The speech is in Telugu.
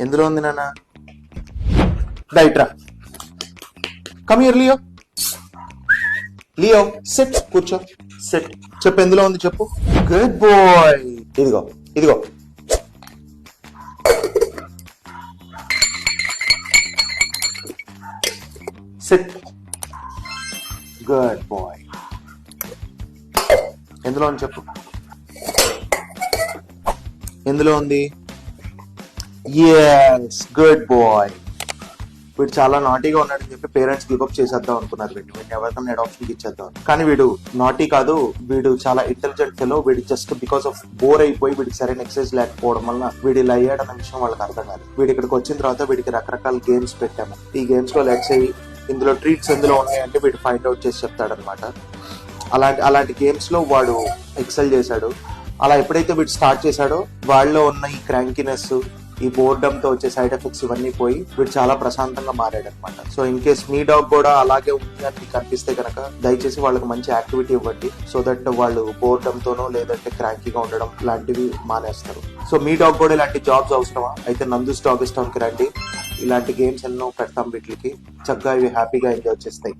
ఎందులో ఉంది నాన్న? రైట్రా. Come here Leo. Leo sit, కూర్చో. సిట్. చెప్పు ఎందులో ఉంది చెప్పు. Good boy. ఇదిగో ఇదిగో. సిట్. Good boy. ఎందులో ఉంది చెప్పు. ఎందులో ఉంది? Yes, good boy. వీడు చాలా నాటీగా ఉన్నాడని చెప్పి పేరెంట్స్ గివ్ అప్ చేసేద్దాం అనుకున్నారు. వీడిని ఎవరికైనా అడాప్షన్ ఇచ్చేద్దాం. కానీ వీడు నాటీ కాదు, వీడు చాలా ఇంటెలిజెంట్ ఫెలో. వీడు జస్ట్ బికాస్ ఆఫ్ బోర్ అయిపోయి వీడికి సరైన ఎక్సర్సైజ్ లేకపోవడం వల్ల వీడు ఇలా అయ్యాడన్న విషయం వాళ్ళకి అర్థం కాదు. వీడి ఇక్కడికి వచ్చిన తర్వాత వీడికి రకరకాల గేమ్స్ పెట్టాము. ఈ గేమ్స్ లో లెట్స్ అయ్యి ఇందులో ట్రీట్స్ ఎందులో ఉన్నాయంటే వీడు ఫైండ్ అవుట్ చేసి చెప్తాడనమాట. అలాంటి గేమ్స్ లో వాడు ఎక్సెల్ చేశాడు. అలా ఎప్పుడైతే వీడు స్టార్ట్ చేశాడో వాళ్ళలో ఉన్న ఈ క్రాంకినెస్, ఈ బోర్డమ్ తో వచ్చే సైడ్ ఎఫెక్ట్స్ ఇవన్నీ పోయి వీడు చాలా ప్రశాంతంగా మారాడు అనమాట. So in case me dog కూడా అలాగే ఉంది అని మీకు అనిపిస్తే కనుక దయచేసి వాళ్ళకి మంచి యాక్టివిటీ ఇవ్వండి. సో దట్ వాళ్ళు బోర్డమ్ తోనో లేదంటే క్రాంకీగా ఉండడం లాంటివి మానేస్తారు. సో మీ డాగ్ కూడా ఇలాంటి జాబ్స్ అవసరమా? అయితే నందూస్ డాగ్ ఇస్టౌన్ కి రండి. ఇలాంటి గేమ్స్ ఎన్నో పెడతాం వీటికి. చక్కగా ఇవి హ్యాపీగా ఎంజాయ్ చేస్తాయి.